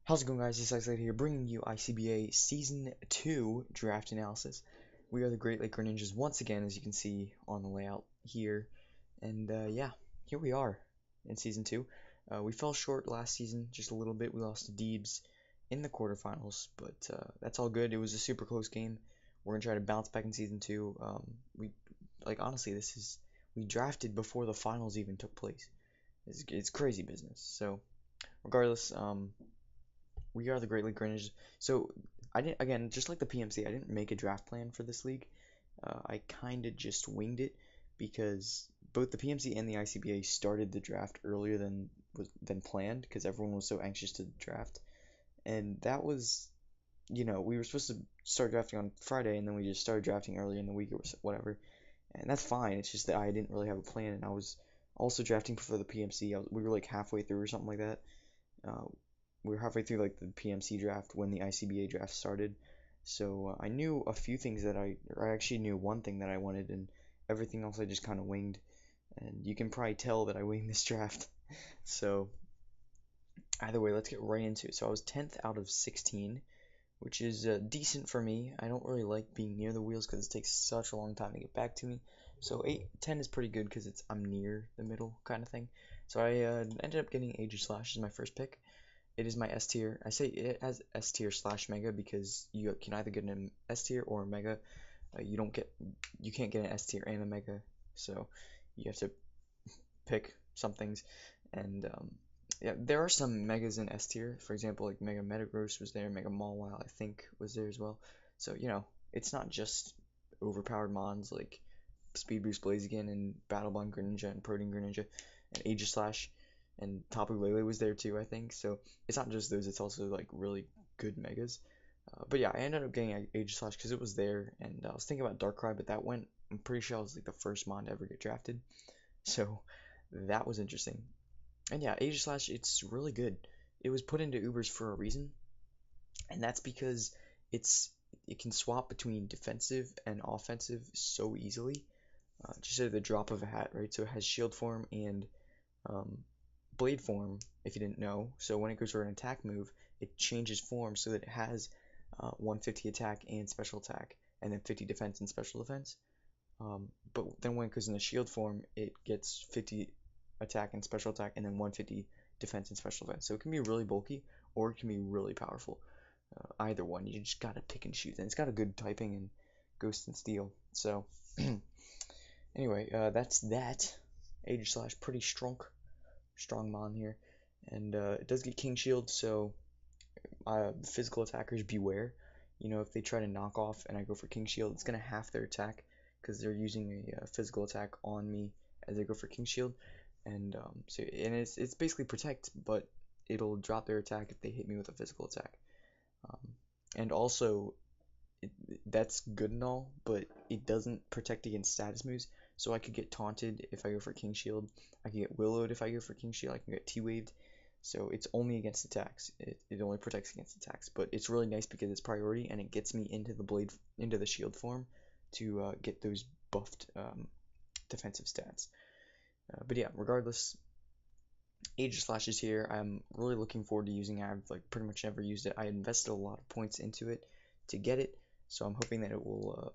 How's it going, guys? It's Isolated here, bringing you ICBA Season 2 Draft Analysis. We are the Great Lake Greninjas once again, as you can see on the layout here. And yeah, here we are in Season 2. We fell short last season, just a little bit. We lost to Deebs in the quarterfinals, but that's all good. It was a super close game. We're going to try to bounce back in Season 2. Honestly, we drafted before the finals even took place. It's crazy business. So, regardless, we are the Great League Greninjas. So I didn't, again, just like the PMC, I didn't make a draft plan for this league. I kind of just winged it because both the PMC and the ICBA started the draft earlier than planned because everyone was so anxious to draft. And that was, we were supposed to start drafting on Friday, and then we just started drafting earlier in the week or whatever. And that's fine. It's just that I didn't really have a plan, and I was also drafting for the PMC. We were like halfway through or something like that. We were halfway through like the PMC draft when the ICBA draft started, so I knew a few things that I actually knew one thing that I wanted, and everything else I just kind of winged. And you can probably tell that I winged this draft. So either way, let's get right into it. So I was 10th out of 16, which is decent for me. I don't really like being near the wheels because it takes such a long time to get back to me. So 10 is pretty good because I'm near the middle kind of thing. So I ended up getting Aegislash as my first pick. It is my S tier. I say it has S tier / mega because you can either get an S tier or a mega. You can't get an S tier and a mega, so you have to pick some things. And yeah, there are some megas in S tier. For example, like Mega Metagross was there, Mega Mawile I think was there as well. So it's not just overpowered mons like Speed Boost Blaziken and Battle Bond Greninja and Protein Greninja and Aegislash. And Tapu Lele was there too, I think. So it's not just those; it's also like really good megas. But yeah, I ended up getting Aegislash because it was there, and I was thinking about Darkrai, but that went. I'm pretty sure I was like the first mon to ever get drafted, so that was interesting. And yeah, Aegislash, it's really good. It was put into Ubers for a reason, and that's because it can swap between defensive and offensive so easily, just at the drop of a hat, right? So it has Shield form and Blade form, if you didn't know. So when it goes for an attack move, it changes form so that it has 150 attack and special attack, and then 50 defense and special defense. But then when it goes in the shield form, it gets 50 attack and special attack, and then 150 defense and special defense. So it can be really bulky, or it can be really powerful. Either one, you just gotta pick and choose. And it's got a good typing and Ghost and Steel. So anyway, that's that. Aegislash, pretty strong mon here, and it does get King Shield, so physical attackers beware. If they try to knock off and I go for King Shield, it's gonna half their attack because they're using a physical attack on me as they go for King Shield, and it's basically protect, but it'll drop their attack if they hit me with a physical attack. And also, that's good and all, but it doesn't protect against status moves. So I could get taunted if I go for King Shield. I can get Willowed if I go for King Shield. I can get T-Waved. So it's only against attacks. It only protects against attacks. But it's really nice because it's priority and it gets me into the shield form to get those buffed defensive stats. But yeah, regardless, Aegislash is here. I'm really looking forward to using it. I've like pretty much never used it. I invested a lot of points into it to get it, so I'm hoping that it will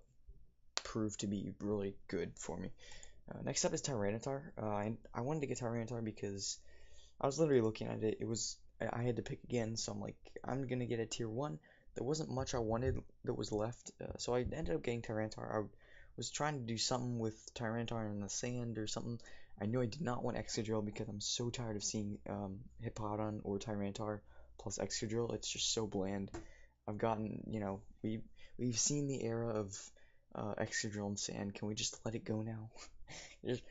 prove to be really good for me. Next up is Tyranitar. I wanted to get Tyranitar because I was literally looking at it. I had to pick again, so I'm like, I'm gonna get a tier 1. There wasn't much I wanted that was left, so I ended up getting Tyranitar. I was trying to do something with Tyranitar in the sand or something. I knew I did not want Excadrill because I'm so tired of seeing Hippowdon or Tyranitar plus Excadrill. It's just so bland. I've gotten, we've seen the era of Excadrill and sand. Can we just let it go now? just,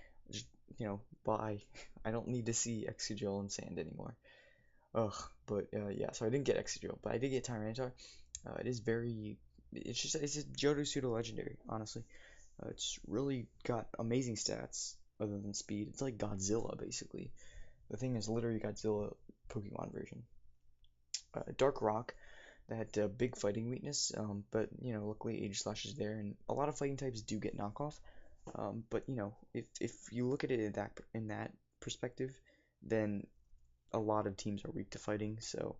bye. I don't need to see Excadrill and sand anymore. Ugh, but yeah, so I didn't get Excadrill, but I did get Tyranitar. It's a Johto pseudo legendary, honestly. It's really got amazing stats other than speed. It's like Godzilla, basically. The thing is literally Godzilla Pokemon version. Dark Rock, that big fighting weakness, but luckily Aegislash is there, and a lot of fighting types do get knockoff. But if you look at it in that perspective, then a lot of teams are weak to fighting. So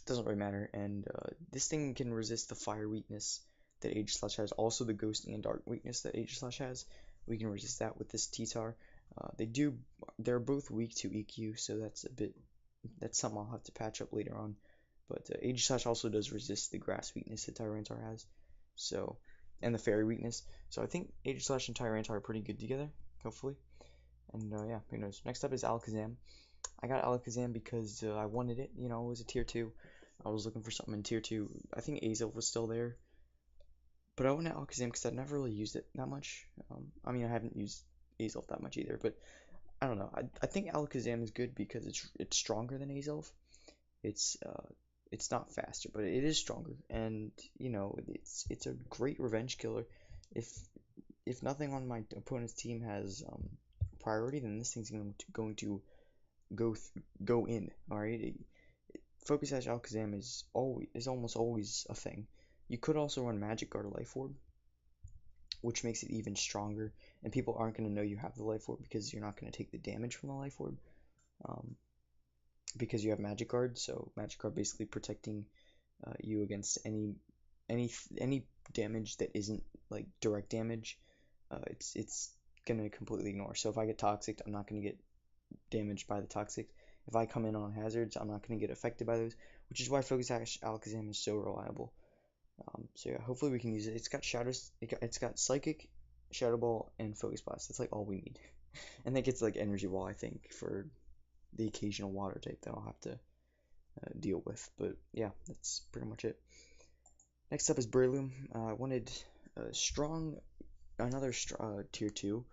Doesn't really matter. And this thing can resist the fire weakness that Aegislash has, also the ghost and dark weakness that Aegislash has. We can resist that with this T-Tar. They're both weak to EQ, so that's something I'll have to patch up later on. But Aegislash also does resist the grass weakness that Tyranitar has, so, and the fairy weakness. So I think Aegislash and Tyranitar are pretty good together, hopefully. And yeah, who knows. Next up is Alakazam. I got Alakazam because I wanted it. You know, it was a tier 2. I was looking for something in tier 2. I think Azelf was still there. But I wanted Alakazam because I've never really used it that much. I mean, I haven't used Azelf that much either. But I don't know. I think Alakazam is good because it's stronger than Azelf. It's it's not faster, but it is stronger. And, you know, it's a great revenge killer. If nothing on my opponent's team has priority, then this thing's going to go in. All right, Focus Sash Alakazam is almost always a thing. You could also run Magic Guard Life Orb, which makes it even stronger, and people aren't going to know you have the Life Orb because you're not going to take the damage from the Life Orb, because you have Magic Guard. So Magic Guard basically protecting you against any damage that isn't like direct damage. It's gonna completely ignore. So if I get Toxic, I'm not gonna get damaged by the Toxic. If I come in on hazards, I'm not gonna get affected by those, which is why Focus Sash Alakazam is so reliable. So yeah, hopefully we can use it. It's got it's got Psychic, Shadow Ball, and Focus Blast. That's like all we need. And that gets like Energy Wall, I think, for the occasional water type that I'll have to deal with. But yeah, that's pretty much it. Next up is Breloom. I wanted another tier 2,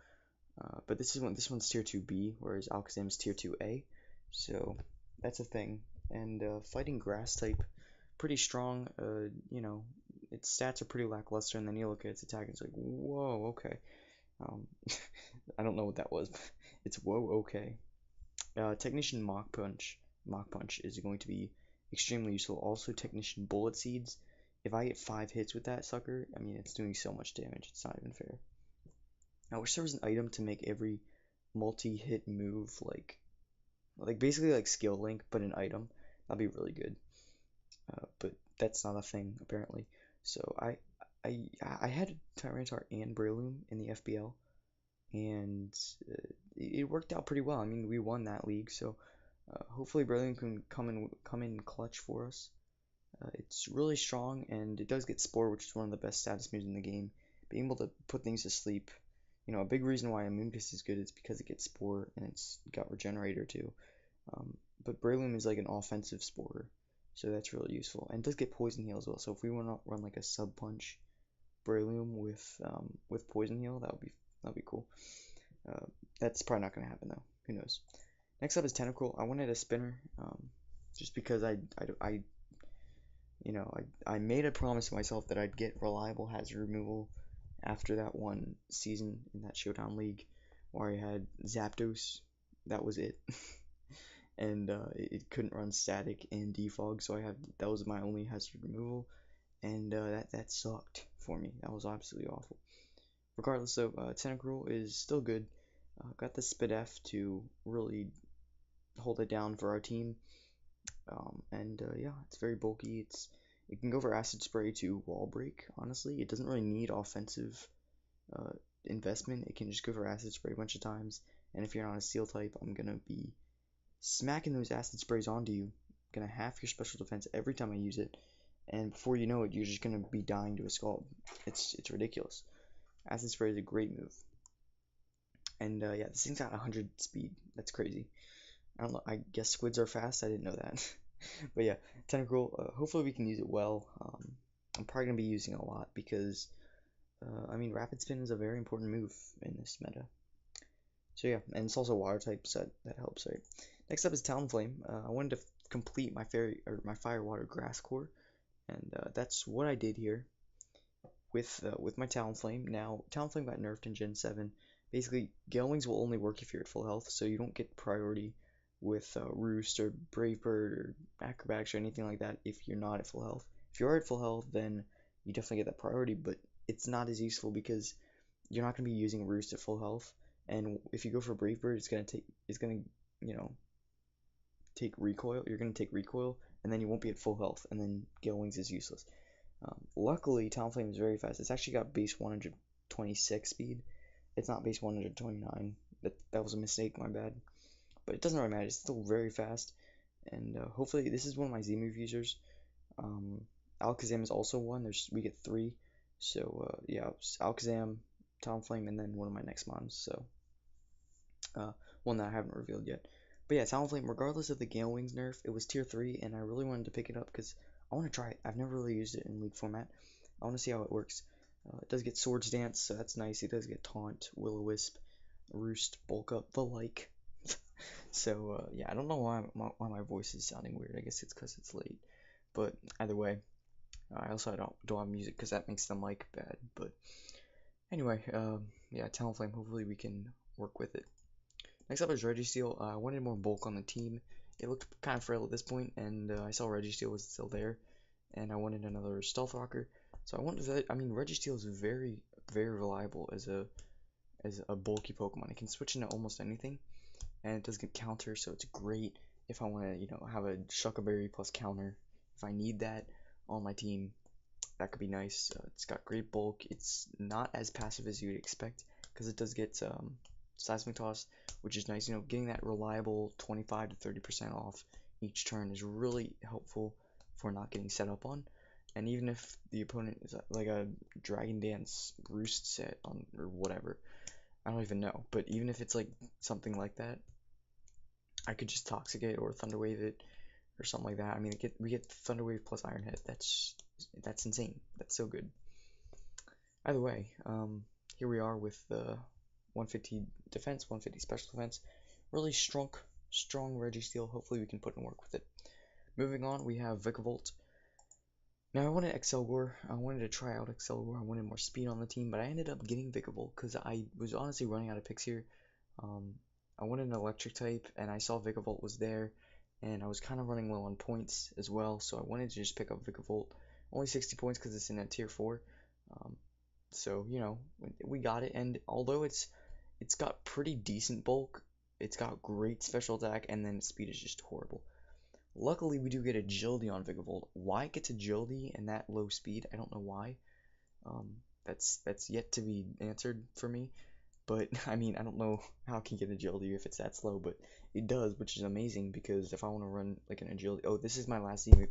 but this one's tier 2B, whereas Alakazam is tier 2A. So that's a thing. And fighting grass type, pretty strong. You know, its stats are pretty lackluster, and then you look at its attack and it's like, whoa, okay. I don't know what that was, but it's whoa, okay. Technician Mach Punch is going to be extremely useful. Also, Technician Bullet Seeds. If I get 5 hits with that sucker, I mean, it's doing so much damage, it's not even fair. I wish there was an item to make every multi-hit move like basically like Skill Link, but an item. That'd be really good. But that's not a thing apparently. So I had Tyranitar and Breloom in the FBL, and it worked out pretty well. I mean, we won that league, so hopefully Breloom can come in clutch for us. It's really strong, and it does get Spore, which is one of the best status moves in the game. Being able to put things to sleep. You know, a big reason why Moonkiss is good is because it gets Spore, and it's got Regenerator too. But Breloom is like an offensive Spore, so that's really useful. And it does get Poison Heal as well, so if we want to run like a Sub Punch Breloom with Poison Heal, that would be cool. That's probably not going to happen though. Who knows? Next up is Tentacruel. I wanted a spinner, just because I made a promise to myself that I'd get reliable hazard removal after that one season in that Showdown League where I had Zapdos. That was it. And it couldn't run Static and Defog, so that was my only hazard removal, and that sucked for me. That was absolutely awful. Regardless, though, Tentacruel is still good. Got the Spadef to really hold it down for our team. And yeah, it's very bulky. It can go for Acid Spray to Wall Break, honestly. It doesn't really need offensive investment. It can just go for Acid Spray a bunch of times, and if you're not a Steel type, I'm gonna be smacking those Acid Sprays onto you. Gonna half your special defense every time I use it, and before you know it, you're just gonna be dying to a Scald. It's ridiculous. Acid Spray is a great move. And yeah, this thing's got 100 speed. That's crazy. I don't know. I guess squids are fast. I didn't know that. But yeah, Tentacruel. Hopefully we can use it well. I'm probably gonna be using it a lot because, I mean, Rapid Spin is a very important move in this meta. So yeah, and it's also water type, so that helps, right? Next up is Talonflame. I wanted to complete my Fire Water Grass core, and that's what I did here with my Talonflame. Now, Talonflame got nerfed in Gen 7. Basically, Gale Wings will only work if you're at full health, so you don't get priority with Roost or Brave Bird or Acrobatics or anything like that if you're not at full health. If you are at full health, then you definitely get that priority, but it's not as useful because you're not going to be using Roost at full health, and if you go for Brave Bird, it's gonna you know, take recoil. You're gonna take recoil, and then you won't be at full health, and then Gale Wings is useless. Luckily, Talonflame is very fast. It's actually got base 126 speed. It's not base 129. That was a mistake, my bad. But it doesn't really matter. It's still very fast, and hopefully this is one of my Z move users. Alakazam is also one. We get three. So yeah, Alakazam, Talonflame, and then one of my next mons. So one that I haven't revealed yet. But yeah, Talonflame, regardless of the Gale Wings nerf, it was tier 3, and I really wanted to pick it up because I want to try it. I've never really used it in League format. I want to see how it works. It does get Swords Dance, so that's nice. It does get Taunt, Will-O-Wisp, Roost, Bulk Up, the like. So yeah, I don't know why my voice is sounding weird. I guess it's because it's late. But either way, I also don't have music because that makes the mic bad. But anyway, yeah, Talonflame. Hopefully we can work with it. Next up is Registeel. I wanted more bulk on the team. It looked kind of frail at this point, and I saw Registeel was still there, and I wanted another Stealth Rocker. So I wanted that. I mean, Registeel is very, very reliable as a bulky Pokemon. It can switch into almost anything, and it does get counter, so it's great if I want to, have a Shuckleberry plus counter. If I need that on my team, that could be nice. It's got great bulk. It's not as passive as you'd expect because it does get Seismic Toss, which is nice. Getting that reliable 25 to 30% off each turn is really helpful for not getting set up on. And even if the opponent is like a Dragon Dance Roost set on or whatever, I don't even know. But even if it's like something like that, I could just Toxic it or Thunder Wave it or something like that. I mean, we get Thunder Wave plus Iron Head. That's insane. That's so good. Either way, here we are with the 150 defense, 150 special defense. Really strong Registeel. Hopefully we can put in work with it. Moving on, we have Vikavolt. Now I wanted Excelgor. I wanted to try out Excelgor. I wanted more speed on the team, but I ended up getting Vikavolt because I was honestly running out of picks here. I wanted an electric type, and I saw Vikavolt was there, and I was kind of running low on points as well, so I wanted to just pick up Vikavolt. Only 60 points because it's in a tier 4. So, we got it, and although it's got pretty decent bulk, it's got great special attack, and then speed is just horrible. Luckily, we do get Agility on Vikavolt. Why it gets Agility and that low speed, I don't know why. That's yet to be answered for me. But, I mean, I don't know how it can get Agility if it's that slow, but it does, which is amazing, because if I want to run, like, an Agility... Oh, this is my last Z move.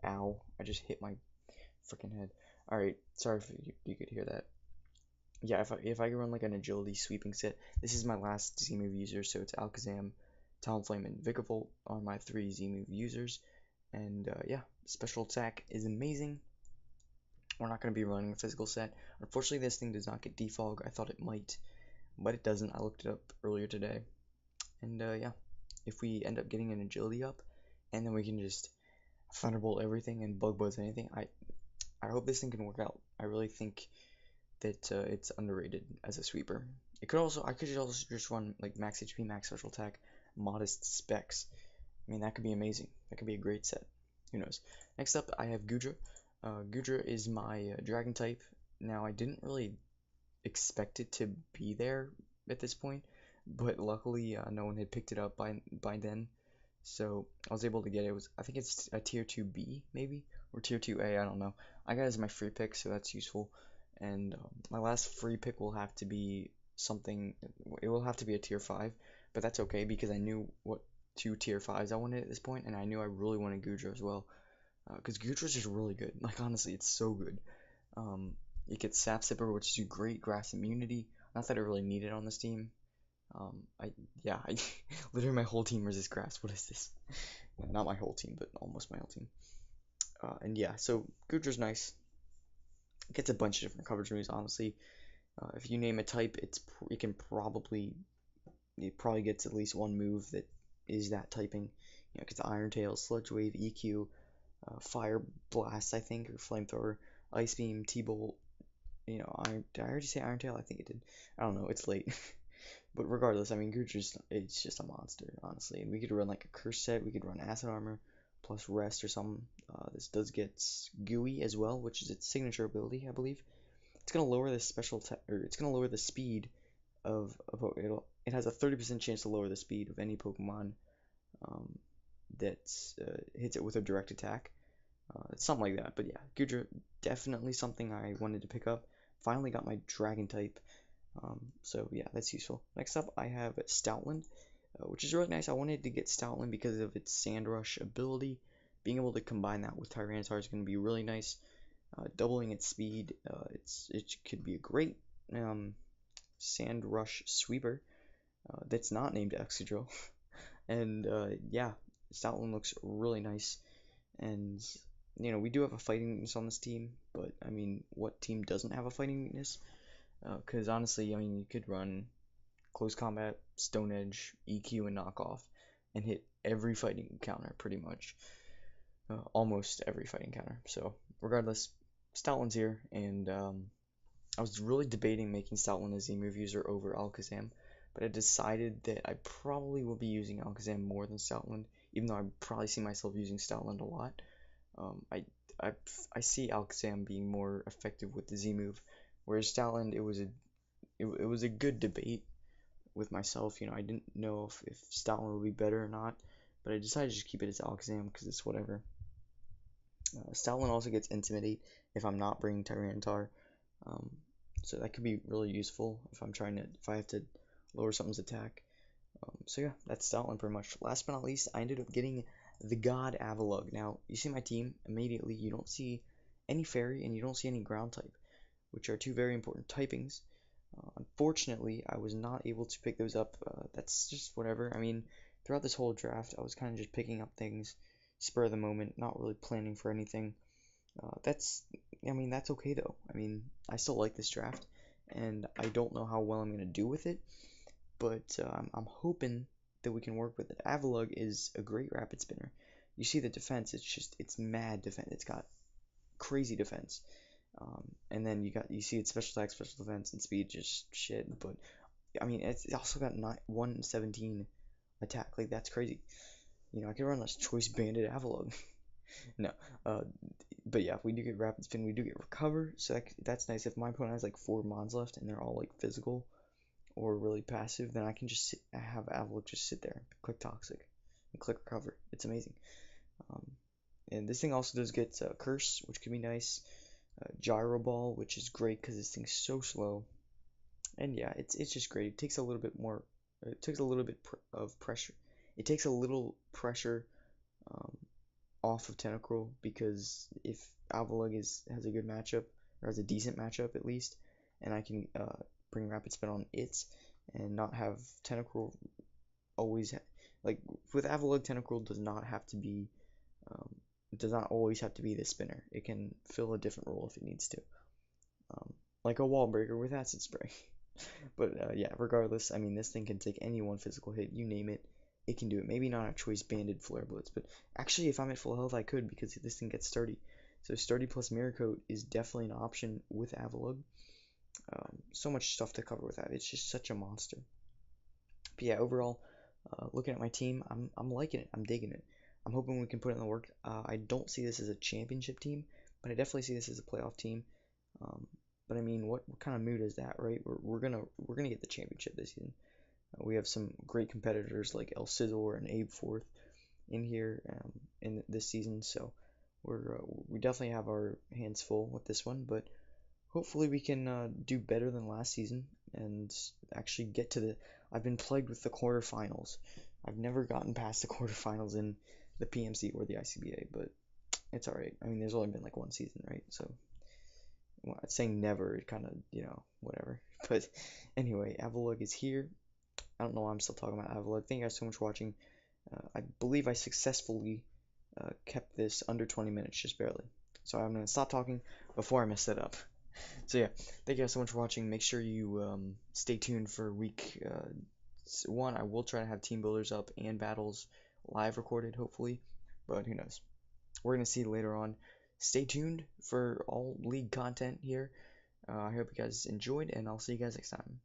Ow, I just hit my freaking head. Alright, sorry if you could hear that. Yeah, if I could run, like, an Agility sweeping set, this is my last Z move user, so it's Alakazam, Talonflame, and Vikavolt are my 3 Z move users. And, yeah, special attack is amazing. We're not going to be running a physical set. Unfortunately, this thing does not get defog. I thought it might, but it doesn't. I looked it up earlier today. And yeah, if we end up getting an agility up, and then we can just Thunderbolt everything and Bug Buzz anything, I hope this thing can work out. I really think that it's underrated as a sweeper. I could also just run like max HP, max special attack, modest specs. I mean, that could be amazing. That could be a great set. Who knows? Next up, I have Goodra. Goodra is my Dragon type. Now, I didn't really expect it to be there at this point, but luckily no one had picked it up by then, so I was able to get it. I think it's a tier 2B maybe, or tier 2A, I don't know. I got it as my free pick, so that's useful. And my last free pick will have to be something, it will have to be a tier 5, but that's okay because I knew what 2 tier 5s I wanted at this point, and I knew I really wanted Goodra as well. Because Goodra's just really good. Like, honestly, it's so good. You get Sap Sipper, which is great grass immunity. Not that I really need it on this team. I literally my whole team resists grass. What is this? Not my whole team, but almost my whole team. And yeah, so Goodra's nice. It gets a bunch of different coverage moves, honestly. If you name a type, it probably gets at least one move that is that typing. It gets Iron Tail, Sludge Wave, EQ, Fire Blast, I think, or Flamethrower, Ice Beam, T-Bolt, did I already say Iron Tail? I think it did. I don't know, it's late. But regardless, I mean, it's just a monster, honestly. And we could run like a Curse set, we could run Acid Armor, plus Rest or something. This does get Gooey as well, which is its signature ability, I believe. It's gonna lower the it's gonna lower the speed of it has a 30% chance to lower the speed of any Pokemon that hits it with a direct attack. Something like that. But yeah, Gudra, definitely something I wanted to pick up. Finally got my Dragon type. So yeah, that's useful. Next up, I have Stoutland, which is really nice. I wanted to get Stoutland because of its Sand Rush ability. Being able to combine that with Tyranitar is going to be really nice. Doubling its speed, it could be a great Sand Rush sweeper that's not named Excadrill. And yeah, Stoutland looks really nice. And we do have a fighting weakness on this team, but I mean, what team doesn't have a fighting weakness? Because honestly, I mean, you could run Close Combat, Stone Edge, EQ, and Knockoff, and hit every fighting counter pretty much. Almost every fighting counter. So regardless, Stoutland's here, and I was really debating making Stoutland a Z-move user over Alakazam, but I decided that I probably will be using Alakazam more than Stoutland, even though I probably see myself using Stoutland a lot. Um, I, I see Alakazam being more effective with the Z-move, whereas Stoutland, it was a good debate with myself. I didn't know if Stoutland would be better or not, but I decided to just keep it as Alakazam because it's whatever. Stoutland also gets Intimidate if I'm not bringing Tyranitar, um, so that could be really useful if I have to lower something's attack. So yeah, that's Stoutland pretty much. Last but not least, I ended up getting the God Avalugg. Now, you see my team, immediately you don't see any Fairy and you don't see any Ground type, which are two very important typings. Unfortunately, I was not able to pick those up. That's just whatever. I mean, throughout this whole draft, I was kind of just picking up things spur of the moment, not really planning for anything. I mean, that's okay though. I mean, I still like this draft, and I don't know how well I'm gonna do with it, but I'm hoping that we can work with it. Avalugg is a great rapid spinner. You see the defense; it's mad defense. It's got crazy defense. And then you see its special attack, special defense, and speed just shit. But I mean, it's also got 117 attack. Like that's crazy. I can run this choice banded Avalugg. No, but yeah, we do get rapid spin. We do get recover, so that's nice. If my opponent has like 4 mons left and they're all like physical or really passive, then I can just have Avalugg just sit there, click toxic, and click recover. It's amazing. Um, and this thing also does get curse, which can be nice. Gyro Ball, which is great because this thing's so slow. And yeah, it's just great. It takes a little bit more. It takes a little bit of pressure. It takes a little pressure um, off of Tentacruel because if Avalugg has a good matchup or has a decent matchup at least, and I can bring Rapid Spin on it and not have Tentacruel always like with Avalugg, Tentacruel does not have to be it does not always have to be the spinner. It can fill a different role if it needs to, like a wall breaker with acid spray. But yeah, regardless, I mean, this thing can take any one physical hit, you name it, it can do it. Maybe not a choice banded Flare Blitz, but actually, if I'm at full health, I could because this thing gets sturdy. So sturdy plus Mirror Coat is definitely an option with Avalugg. So much stuff to cover with that. It's just such a monster. But yeah, overall, looking at my team, I'm liking it. I'm digging it. I'm hoping we can put in the work. I don't see this as a championship team, but I definitely see this as a playoff team. But I mean, what kind of mood is that, right? We're gonna get the championship this season. We have some great competitors like El Scizor and Abe Forth in here in this season, so we definitely have our hands full with this one. But hopefully we can do better than last season and actually get to the. I've been plagued with the quarterfinals. I've never gotten past the quarterfinals in the PMC or the ICBA, but it's alright. I mean, there's only been like one season, right? So, well, saying never, it kind of, whatever. But anyway, Avalugg is here. I don't know why I'm still talking about Avalugg. Thank you guys so much for watching. I believe I successfully kept this under 20 minutes, just barely. So I'm going to stop talking before I mess that up. So yeah, thank you guys so much for watching. Make sure you stay tuned for week 1. I will try to have team builders up and battles live recorded, hopefully. But who knows? We're going to see later on. Stay tuned for all league content here. I hope you guys enjoyed, and I'll see you guys next time.